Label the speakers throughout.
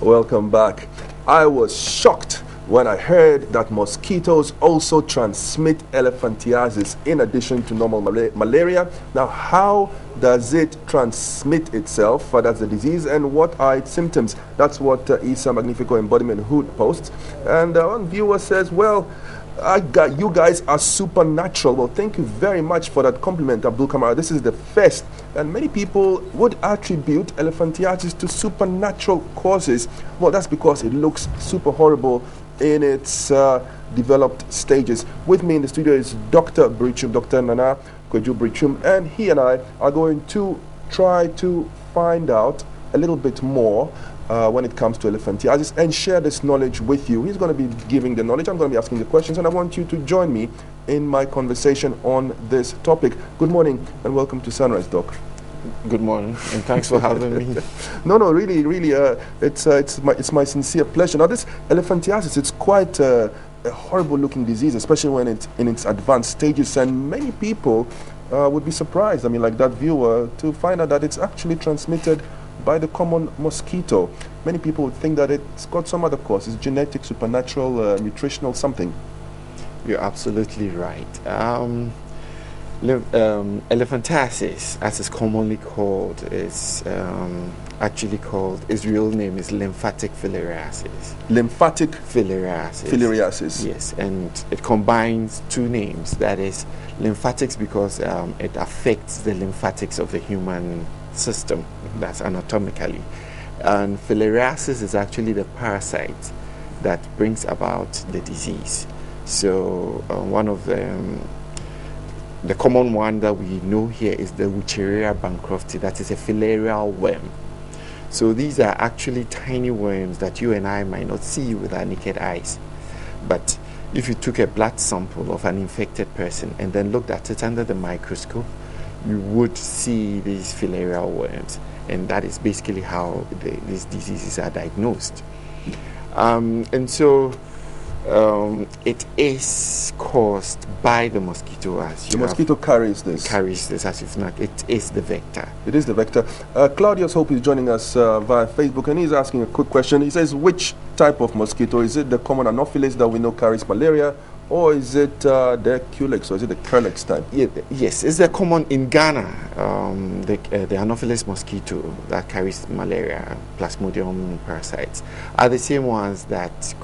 Speaker 1: Welcome back. I was shocked when I heard that mosquitoes also transmit elephantiasis in addition to normal malaria. Now, how does it transmit itself? That's the disease, and what are its symptoms? That's what Isa Magnifico Embodiment Hood posts. And one viewer says, well, you guys are supernatural. Well, thank you very much for that compliment, Abdul Kamara. This is the first, and many people would attribute elephantiasis to supernatural causes. Well, that's because it looks super horrible in its developed stages. With me in the studio is Dr. Brichum, Dr. Nana Kweju Brichum, and he and I are going to try to find out a little bit more when it comes to elephantiasis and share this knowledge with you. He's going to be giving the knowledge, I'm going to be asking the questions, and I want you to join me in my conversation on this topic. Good morning and welcome to Sunrise, Doc.
Speaker 2: Good morning, and thanks for having me.
Speaker 1: No, really, it's my sincere pleasure. Now, this elephantiasis, it's quite a horrible-looking disease, especially when it's in its advanced stages, and many people would be surprised, I mean, like that viewer, to find out that it's actually transmitted by the common mosquito. Many people would think that it's got some other cause. It's genetic, supernatural, nutritional, something.
Speaker 2: You're absolutely right. Elephantiasis, as it's commonly called, is actually called, its real name is lymphatic filariasis.
Speaker 1: Lymphatic
Speaker 2: filariasis.
Speaker 1: Filariasis.
Speaker 2: Yes, and it combines two names. That is lymphatics because it affects the lymphatics of the human system, that's anatomically. And filariasis is actually the parasite that brings about the disease. So one of the common one that we know here is the Wuchereria bancrofti, that is a filarial worm. So these are actually tiny worms that you and I might not see with our naked eyes. But if you took a blood sample of an infected person and then looked at it under the microscope, you would see these filarial worms, and that is basically how these diseases are diagnosed. And so it is caused by the mosquito. As
Speaker 1: the mosquito carries this.
Speaker 2: Carries this, as it's not. It is the vector.
Speaker 1: It is the vector. Claudius Hope is joining us via Facebook, and he's asking a quick question. He says, which type of mosquito? Is it the common Anopheles that we know carries malaria, or is it the Culex, or is it the Curlex type?
Speaker 2: Yes, it's the common in Ghana, the Anopheles mosquito that carries malaria, Plasmodium parasites, are the same ones that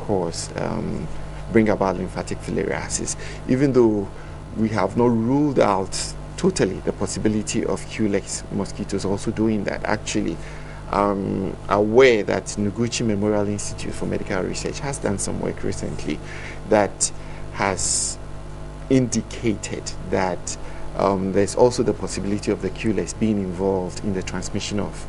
Speaker 2: bring about lymphatic filariasis, even though we have not ruled out totally the possibility of Culex mosquitoes also doing that. Actually, aware that Noguchi Memorial Institute for Medical Research has done some work recently that has indicated that there's also the possibility of the Culex being involved in the transmission of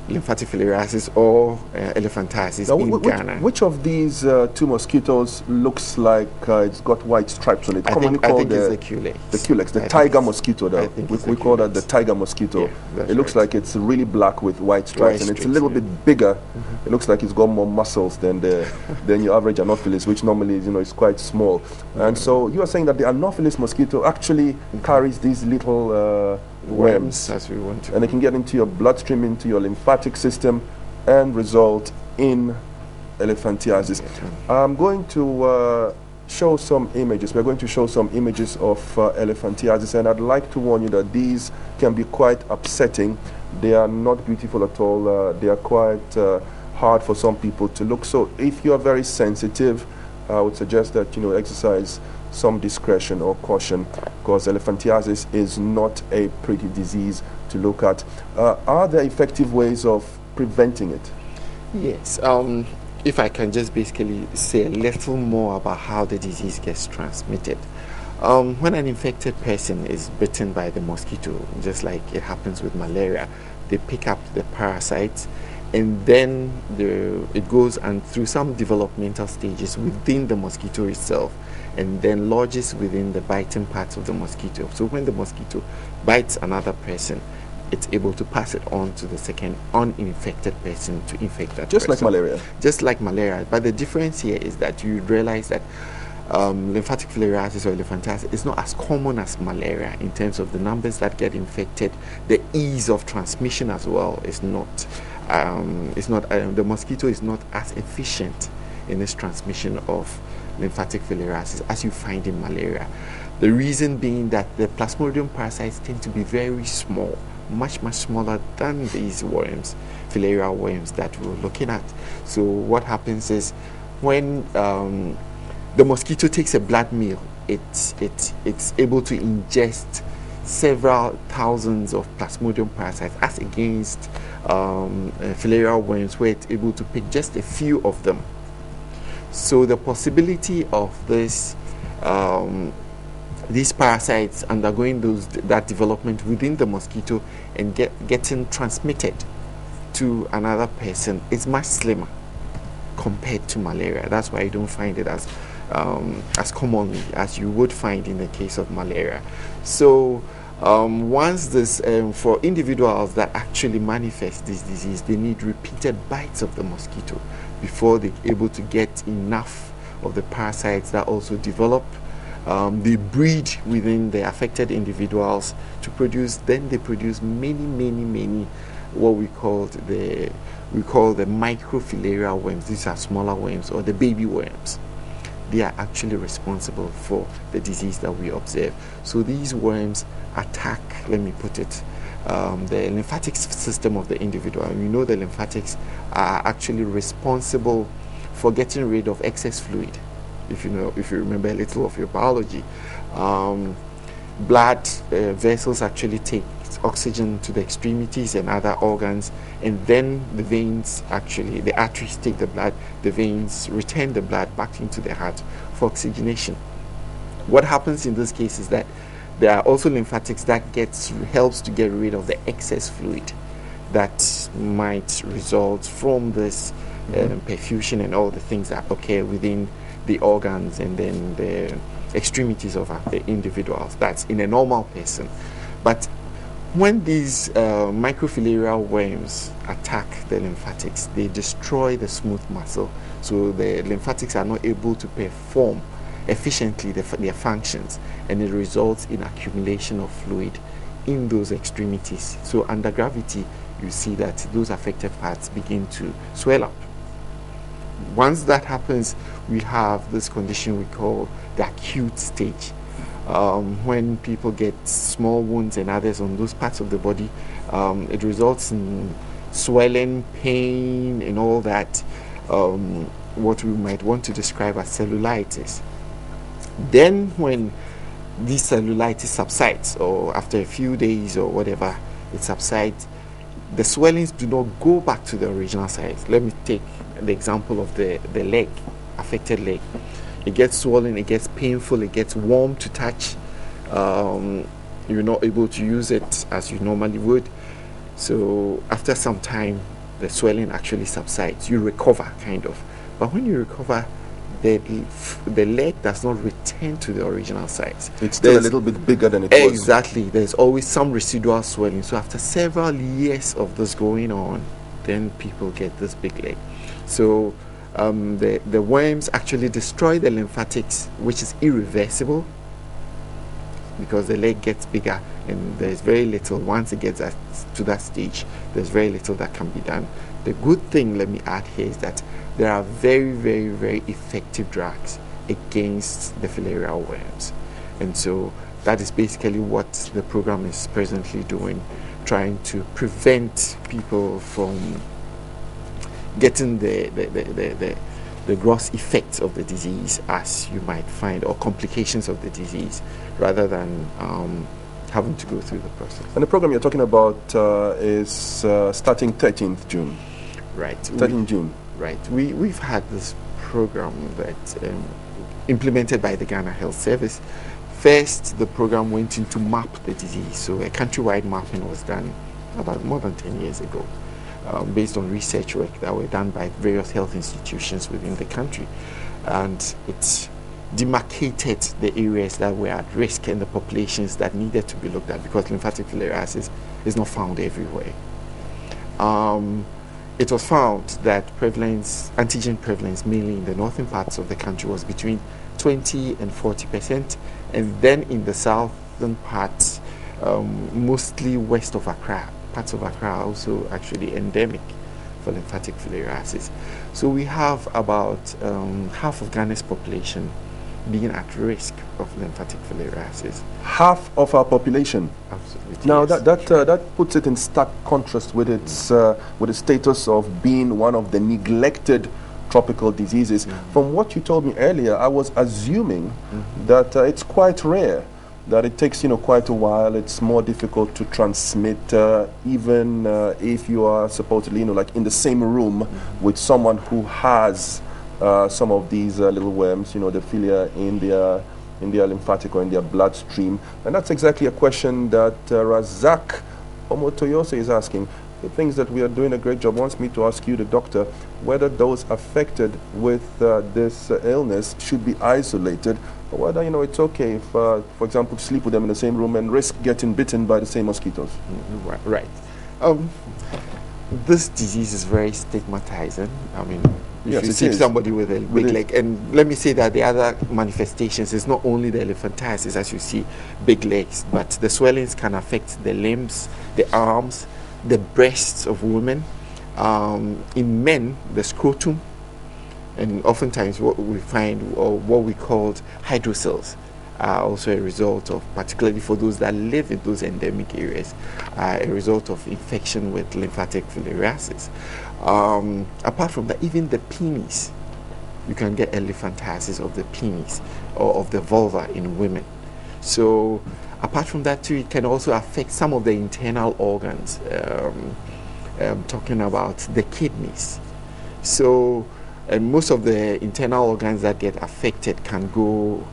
Speaker 2: lymphatic filariasis or elephantiasis in Ghana.
Speaker 1: Which of these two mosquitoes looks like it's got white stripes on it?
Speaker 2: I think it's the Culex.
Speaker 1: The Culex, the tiger mosquito. We call that the tiger mosquito.
Speaker 2: Yeah,
Speaker 1: it looks like it's really black with white stripes, and it's a little bit bigger. It looks like it's got more muscles than your average Anopheles, which normally is quite small. And so you are saying that the Anopheles mosquito actually carries these little worms,
Speaker 2: as we want to,
Speaker 1: and they can get into your bloodstream, into your lymphatic system, and result in elephantiasis. I'm going to show some images. We're going to show some images of elephantiasis, and I'd like to warn you that these can be quite upsetting. They are not beautiful at all. They are quite hard for some people to look. So if you are very sensitive, I would suggest that exercise some discretion or caution, because elephantiasis is not a pretty disease to look at. Are there effective ways of preventing it?
Speaker 2: Yes. If I can just basically say a little more about how the disease gets transmitted. When an infected person is bitten by the mosquito, just like it happens with malaria, they pick up the parasites, and then it goes and through some developmental stages within the mosquito itself, and then lodges within the biting parts of the mosquito. So when the mosquito bites another person, it's able to pass it on to the second uninfected person to infect that
Speaker 1: just
Speaker 2: person.
Speaker 1: Like malaria.
Speaker 2: Just like malaria. But the difference here is that you realize that lymphatic filariasis or elephantiasis is not as common as malaria in terms of the numbers that get infected. The ease of transmission as well is not the mosquito is not as efficient in its transmission of lymphatic filariasis as you find in malaria. The reason being that the Plasmodium parasites tend to be very small, much smaller than these worms, filarial worms that we're looking at. So what happens is when the mosquito takes a blood meal, it's able to ingest several thousands of Plasmodium parasites as against filarial worms, where it's able to pick just a few of them. So the possibility of these parasites undergoing that development within the mosquito and getting transmitted to another person is much slimmer compared to malaria. That's why you don't find it as commonly as you would find in the case of malaria. So once this, for individuals that actually manifest this disease, they need repeated bites of the mosquito before they're able to get enough of the parasites that also develop. They breed within the affected individuals to produce. Then they produce many what we call the microfilarial worms. These are smaller worms, or the baby worms. They are actually responsible for the disease that we observe. So these worms attack, let me put it, the lymphatic system of the individual. And we know the lymphatics are actually responsible for getting rid of excess fluid. If you remember a little of your biology, blood vessels actually take oxygen to the extremities and other organs, and then the veins, actually the arteries take the blood, the veins return the blood back into the heart for oxygenation. What happens in this case is that there are also lymphatics that helps to get rid of the excess fluid that might result from this perfusion and all the things that occur within the organs and then the extremities of the individuals. That's in a normal person. But when these microfilarial worms attack the lymphatics, they destroy the smooth muscle. So the lymphatics are not able to perform efficiently their functions, and it results in accumulation of fluid in those extremities. So under gravity, you see that those affected parts begin to swell up. Once that happens, we have this condition we call the acute stage. When people get small wounds and others on those parts of the body, it results in swelling, pain, and all that, what we might want to describe as cellulitis. Then when this cellulitis subsides, or after a few days or whatever, it subsides, the swellings do not go back to the original size. Let me take the example of the leg, affected leg. It gets swollen, it gets painful, it gets warm to touch. You're not able to use it as you normally would. So after some time, the swelling actually subsides. You recover, kind of. But when you recover, the leg does not return to the original size.
Speaker 1: It's still a little bit bigger than it was.
Speaker 2: Exactly. There's always some residual swelling. So after several years of this going on, then people get this big leg. So the worms actually destroy the lymphatics, which is irreversible, because the leg gets bigger and there's very little. Once it gets to that stage, there's very little that can be done. The good thing, let me add here, is that there are very effective drugs against the filarial worms. And so that is basically what the program is presently doing, trying to prevent people from getting the gross effects of the disease, as you might find, or complications of the disease, rather than having to go through the process.
Speaker 1: And the program you're talking about is starting 13th June.
Speaker 2: Right.
Speaker 1: 13th June.
Speaker 2: Right. We've had this program that implemented by the Ghana Health Service. First, the program went in to map the disease. So a countrywide mapping was done about more than 10 years ago, based on research work that were done by various health institutions within the country. And it demarcated the areas that were at risk and the populations that needed to be looked at, because lymphatic filariasis is not found everywhere. It was found that antigen prevalence, mainly in the northern parts of the country, was between 20 and 40%, and then in the southern parts, mostly west of Accra, parts of Accra are also actually endemic. for lymphatic filariasis. So we have about half of Ghana's population being at risk of lymphatic filariasis.
Speaker 1: Half of our population.
Speaker 2: Absolutely.
Speaker 1: Now
Speaker 2: yes.
Speaker 1: that puts it in stark contrast with its with the status of being one of the neglected tropical diseases. From what you told me earlier, I was assuming that it's quite rare, that it takes quite a while. It's more difficult to transmit, even if you are supposedly like in the same room with someone who has some of these little worms, the philia in their lymphatic or in their bloodstream. And that's exactly a question that Razak Omotoyose is asking. He thinks that we are doing a great job. Wants me to ask you, the doctor, whether those affected with this illness should be isolated, or whether it's okay if, for example, to sleep with them in the same room and risk getting bitten by the same mosquitoes.
Speaker 2: Right. This disease is very stigmatizing. I mean, if
Speaker 1: Yes,
Speaker 2: you
Speaker 1: it
Speaker 2: see
Speaker 1: is.
Speaker 2: somebody with a big leg, and let me say that the other manifestations is not only the elephantiasis, as you see, big legs, but the swellings can affect the limbs, the arms, the breasts of women. In men, the scrotum, and oftentimes what we find, or what we call hydrocele, are also a result of, particularly for those that live in those endemic areas, a result of infection with lymphatic filariasis. Apart from that, even the penis, you can get elephantiasis of the penis or of the vulva in women. So apart from that too, it can also affect some of the internal organs. Talking about the kidneys. So and most of the internal organs that get affected can go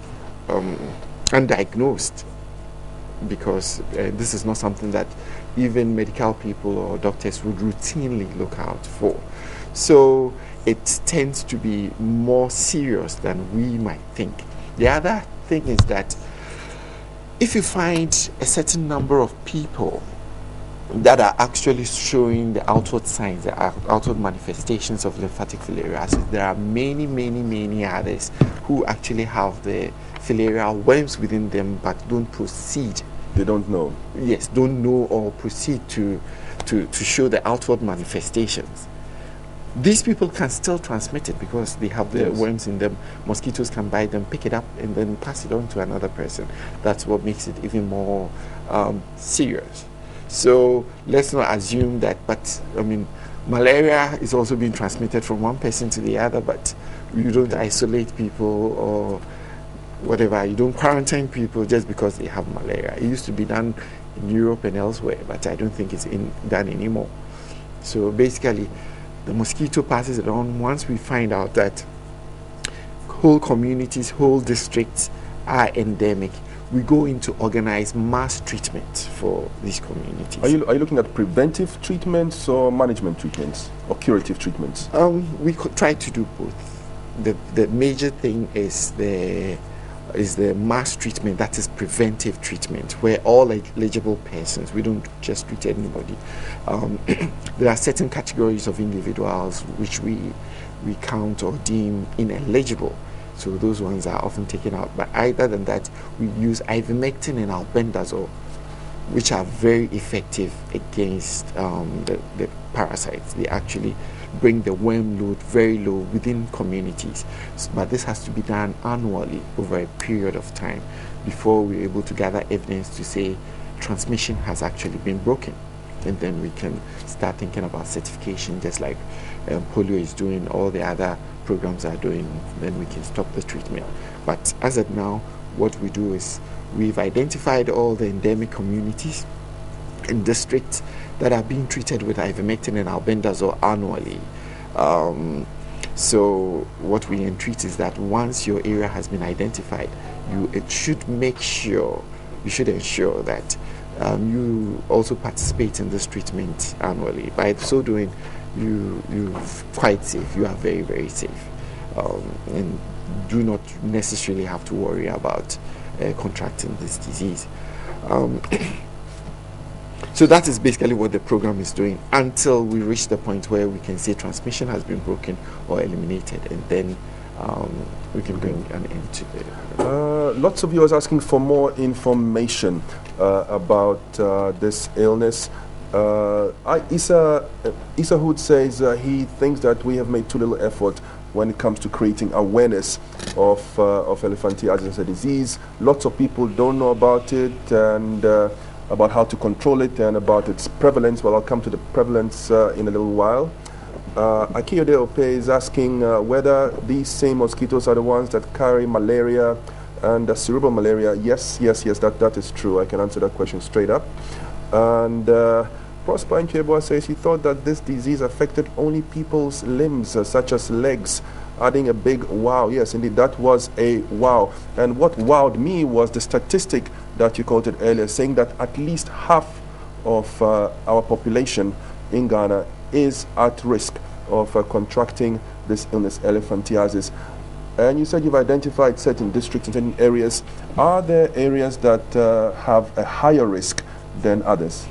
Speaker 2: undiagnosed, because this is not something that even medical people or doctors would routinely look out for. So it tends to be more serious than we might think. The other thing is that if you find a certain number of people that are actually showing the outward signs, the outward manifestations of lymphatic filariasis, there are many others who actually have the filarial worms within them but don't proceed.
Speaker 1: They don't know.
Speaker 2: Yes, don't know or proceed to show the outward manifestations. These people can still transmit it because they have the worms in them. Mosquitoes can bite them, pick it up, and then pass it on to another person. That's what makes it even more serious. So let's not assume that, but I mean, malaria is also being transmitted from one person to the other, but you don't isolate people or whatever. You don't quarantine people just because they have malaria. It used to be done in Europe and elsewhere, but I don't think it's done anymore. So basically, the mosquito passes it on. Once we find out that whole communities, whole districts are endemic, we go into organized mass treatment for these communities.
Speaker 1: Are you looking at preventive treatments or management treatments or curative treatments?
Speaker 2: We could try to do both. The major thing is the mass treatment, that is preventive treatment, where all eligible persons, we don't just treat anybody. There are certain categories of individuals which we count or deem ineligible. So those ones are often taken out. But other than that, we use ivermectin and albendazole, which are very effective against the parasites. They actually bring the worm load very low within communities. But this has to be done annually over a period of time before we're able to gather evidence to say transmission has actually been broken. And then we can start thinking about certification, just like polio is doing, all the other programs are doing. Then we can stop the treatment. But as of now, what we do is we've identified all the endemic communities and districts that are being treated with ivermectin and albendazole annually. So what we entreat is that once your area has been identified, you should ensure that you also participate in this treatment annually. By so doing, you're quite safe. You are very, very safe, and do not necessarily have to worry about contracting this disease. So that is basically what the program is doing until we reach the point where we can say transmission has been broken or eliminated, and then we can bring an end to it.
Speaker 1: Lots of viewers asking for more information about this illness. Issa Hood says he thinks that we have made too little effort when it comes to creating awareness of elephantiasis as a disease. Lots of people don't know about it and about how to control it and about its prevalence. Well, I'll come to the prevalence in a little while. Akiyode Ope is asking whether these same mosquitoes are the ones that carry malaria and cerebral malaria. Yes, that is true. I can answer that question straight up. And Prosper Ncheboa says he thought that this disease affected only people's limbs, such as legs, adding a big wow. Yes, indeed, that was a wow. And what wowed me was the statistic that you quoted earlier, saying that at least half of our population in Ghana is at risk of contracting this illness, elephantiasis. And you said you've identified certain districts and certain areas. Are there areas that have a higher risk than others?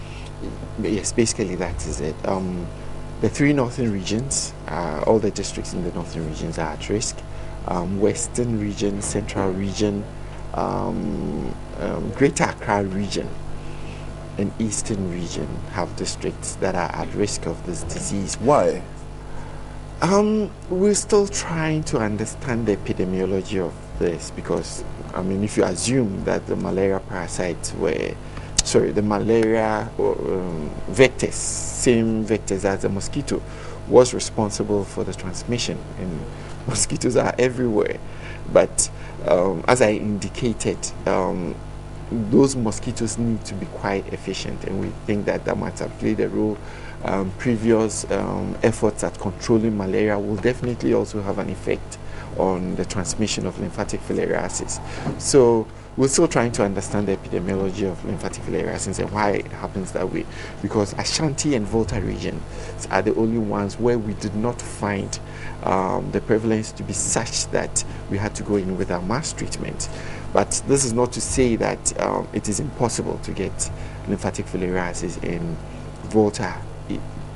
Speaker 2: Yes, basically that is it. The three northern regions, all the districts in the northern regions are at risk. Western region, central region, Greater Accra region, and eastern region have districts that are at risk of this disease.
Speaker 1: Why?
Speaker 2: We're still trying to understand the epidemiology of this because, I mean, if you assume that the malaria parasites were, the malaria vectors, same vectors as the mosquito, was responsible for the transmission, and mosquitoes are everywhere. But as I indicated, those mosquitoes need to be quite efficient, and we think that that might have played a role. Previous efforts at controlling malaria will definitely also have an effect on the transmission of lymphatic filariasis. So we're still trying to understand the epidemiology of lymphatic filariasis and why it happens that way, because Ashanti and Volta regions are the only ones where we did not find the prevalence to be such that we had to go in with our mass treatment. But this is not to say that it is impossible to get lymphatic filariasis in Volta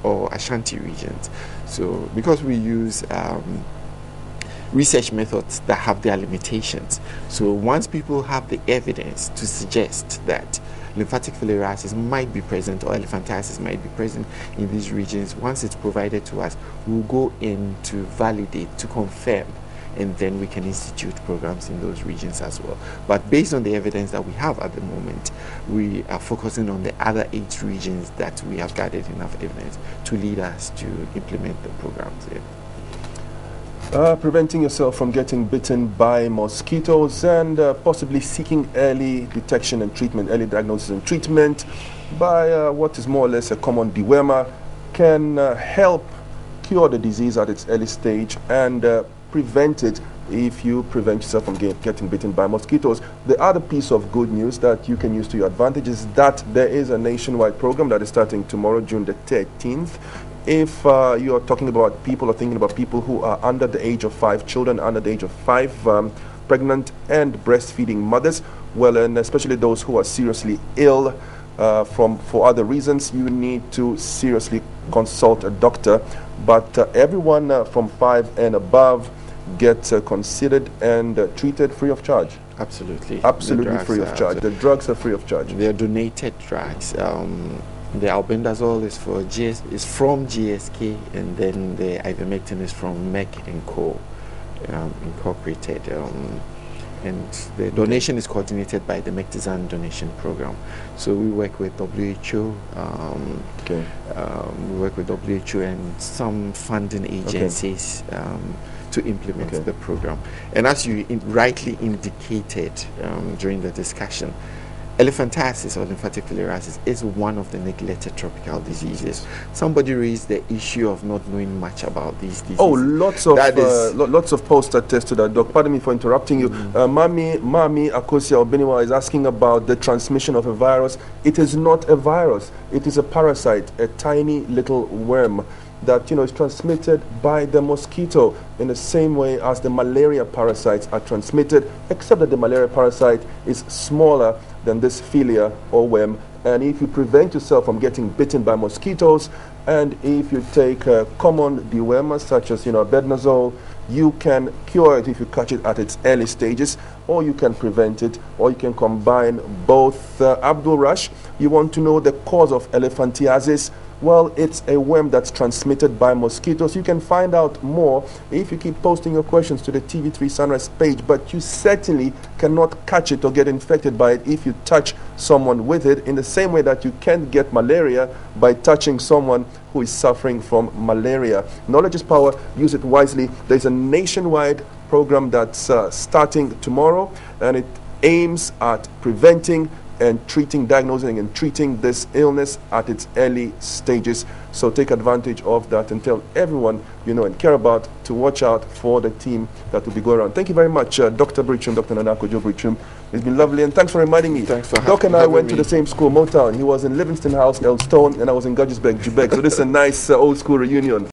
Speaker 2: or Ashanti regions. So because we use research methods that have their limitations, so once people have the evidence to suggest that lymphatic filariasis might be present or elephantiasis might be present in these regions, once it's provided to us, we'll go in to validate, to confirm, and then we can institute programs in those regions as well. But based on the evidence that we have at the moment, we are focusing on the other 8 regions that we have gathered enough evidence to lead us to implement the programs here.
Speaker 1: Preventing yourself from getting bitten by mosquitoes and possibly seeking early detection and treatment, early diagnosis and treatment by what is more or less a common dewormer can help cure the disease at its early stage and prevent it if you prevent yourself from getting bitten by mosquitoes. The other piece of good news that you can use to your advantage is that there is a nationwide program that is starting tomorrow, June the 13th. If you are talking about people or thinking about people who are under the age of 5, children under the age of 5, pregnant and breastfeeding mothers, well, and especially those who are seriously ill for other reasons, you need to seriously consult a doctor. But everyone from 5 and above gets considered and treated free of charge.
Speaker 2: Absolutely.
Speaker 1: Absolutely free of charge. The drugs are free of charge.
Speaker 2: They are donated drugs. The albendazole is from GSK, and then the ivermectin is from Merck & Co. Incorporated. And the donation is coordinated by the Mectizan donation program. So we work with WHO. We work with WHO and some funding agencies to implement the program. And as you rightly indicated during the discussion, elephantiasis or lymphatic filariasis is one of the neglected tropical diseases. Somebody raised the issue of not knowing much about these diseases.
Speaker 1: Oh, lots of posts attest to that, Doc. Pardon me for interrupting you. Mami Akosia Obeniwa is asking about the transmission of a virus. It is not a virus. It is a parasite, a tiny little worm that is transmitted by the mosquito in the same way as the malaria parasites are transmitted, except that the malaria parasite is smaller than this philia or worm. And if you prevent yourself from getting bitten by mosquitoes, and if you take common dewormers such as albendazole, You can cure it if you catch it at its early stages, or you can prevent it, or you can combine both. Abdul Rush, you want to know the cause of elephantiasis? Well, it's a worm that's transmitted by mosquitoes. You can find out more if you keep posting your questions to the TV3 Sunrise page, but you certainly cannot catch it or get infected by it if you touch someone with it, in the same way that you can't get malaria by touching someone who is suffering from malaria. Knowledge is power. Use it wisely. There's a nationwide program that's starting tomorrow, and it aims at preventing and treating, diagnosing and treating this illness at its early stages. So take advantage of that and tell everyone you know and care about to watch out for the team that will be going around. Thank you very much, Dr. Britchum, Dr. Nanako Joe Britchum. It's been lovely, and thanks for reminding me.
Speaker 2: Thanks for
Speaker 1: Doc and I went to
Speaker 2: me.
Speaker 1: the same school, Motown. He was in Livingston House, Elstone, and I was in Gudgesburg, Jubek. So this is a nice old school reunion.